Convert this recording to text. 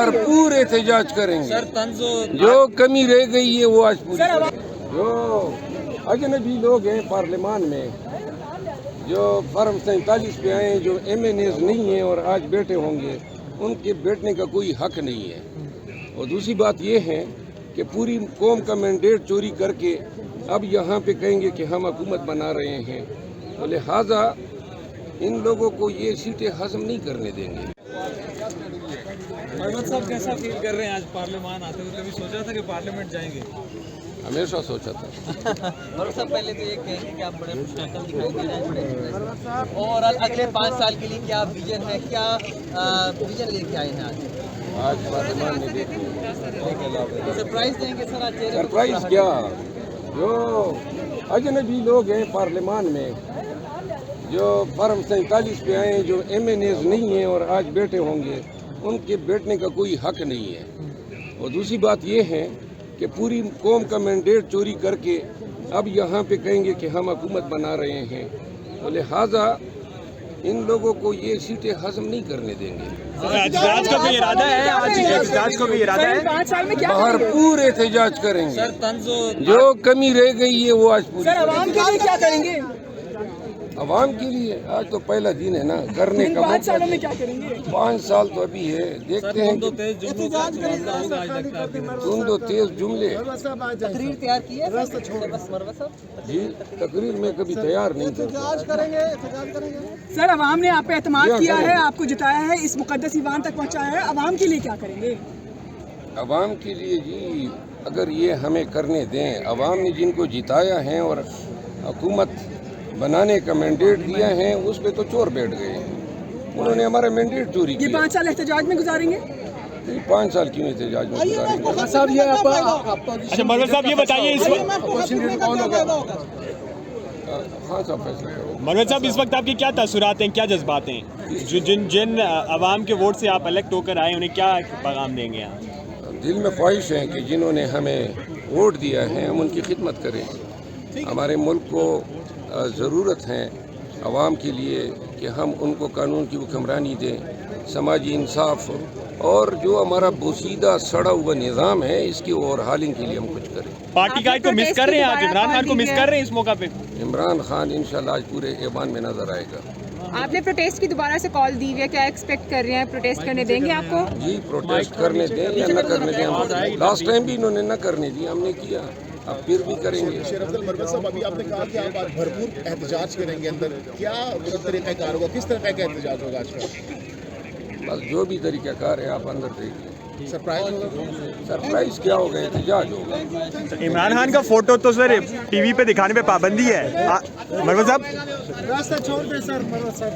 भरपूर एहतजाज करेंगे। जो कमी रह गई है वो आज पूरी करेंगे। जो अजनबी लोग हैं पार्लियामान में, जो फॉर्म 47 पे आए हैं, जो MNAs नहीं हैं और आज बैठे होंगे, उनके बैठने का कोई हक नहीं है। और दूसरी बात ये है कि पूरी कौम का मैंडेट चोरी करके अब यहाँ पे कहेंगे कि हम हुकूमत बना रहे हैं, तो लिहाजा इन लोगों को ये सीटें हजम नहीं करने देंगे। अहमद साहब कैसा फील कर रहे हैं आज पार्लियामान आते हुए? कभी सोचा था कि पार्लियामेंट जाएंगे? हमेशा सोचा था। और सब पहले तो ये कहेंगे कि आप बड़े मुश्किल दिखाई दे रहे हैं और अगले 5 साल के लिए क्या विजन है, क्या विजन लेके आए हैं आज पार्लियामान में देखिए सरप्राइज देंगे सर आज? सरप्राइज क्या, जो अजनबी लोग हैं पार्लियामान में, जो फॉर्म 47 पे आए हैं, जो MNAs नहीं हैं और आज बैठे होंगे, उनके बैठने का कोई हक नहीं है। और दूसरी बात ये है कि पूरी कौम का मैंडेट चोरी करके अब यहाँ पे कहेंगे कि हम हुकूमत बना रहे हैं, तो लिहाजा इन लोगों को ये सीटें हजम नहीं करने देंगे। एहतजाज का भी इरादा है? आज एहतजाज का भी इरादा है? 5 साल में क्या भरपूर एहतजाज करेंगे। सर तंजो जो कमी रह गई है वो आज पूरी सर आवाम के लिए क्या करेंगे? आवाम के लिए आज तो पहला दिन है ना करने का। 5 सालों में क्या करेंगे? 5 साल तो अभी है, देखते हैं। तो तेज जुमलों का जवाब होगा आज लगता है। सुन दो तेज जुमले तकरीर तैयार की है मरवा साहब जी, तकरीर में कभी तैयार नहीं करता। सर आवाम ने आप पे एतमाद किया है, आपको जिताया है, इस मुकद्दस ईवान तक पहुंचाया है, आवाम के लिए क्या करेंगे? आवाम के लिए जी अगर ये हमें करने दें, आवाम ने जिनको जिताया है और हुकूमत बनाने का मैंडेट दिया है, उस पे तो चोर बैठ गए हैं। उन्होंने हमारा मैंडेट चोरी ये किया। 5 साल एहतजाज में गुजारेंगे? 5 साल क्यों एहतजाज में गुजारेंगे? साहब ये अच्छा मगर साहब ये बताइए इस वक्त हाँ साहब फैसला करो। मगर साहब इस वक्त आपके क्या तासुरात हैं, क्या जज्बात हैं? जिन आवाम के वोट से आप इलेक्ट होकर आए उन्हें क्या पैगाम देंगे आप? दिल में ख्वाहिश है कि जिन्होंने हमें वोट दिया है हम उनकी खिदमत करें। हमारे मुल्क को ज़रूरत है आवाम के लिए कि हम उनको कानून की हुक्मरानी दें, समाजी इंसाफ और जो हमारा बोसीदा सड़ा हुआ निज़ाम है इसकी और हालिंग के लिए हम कुछ करें। पार्टी का को मिस कर रहे हैं, आज इमरान खान को मिस कर रहे हैं इस मौका पे? इमरान खान इंशाल्लाह आज पूरे ऐवान में नजर आएगा। आपने प्रोटेस्ट की दोबारा से कॉल दी हुई है, क्या एक्सपेक्ट कर रहे हैं? प्रोटेस्ट करने देंगे आपको? जी प्रोटेस्ट करने दें या न करने दें, हम लास्ट टाइम भी इन्होंने न करने दिया, हमने किया, अब फिर भी करेंगे। शेरअफजल मरवत साहब अभी आपने कहा कि आप आज भरपूर एहतजाज करेंगे, अंदर क्या तरीक़ाकार होगा, किस तरह का एहतजाज होगा आज का? बस जो भी तरीक़ाकार है आप अंदर देखिए। सरप्राइज होगा? सरप्राइज क्या होगा, एहतजाज होगा। इमरान खान का फोटो तो सर टीवी पे दिखाने पे पाबंदी है। मरवा साहब रास्ता छोड़ दे सर, मरवत साहब।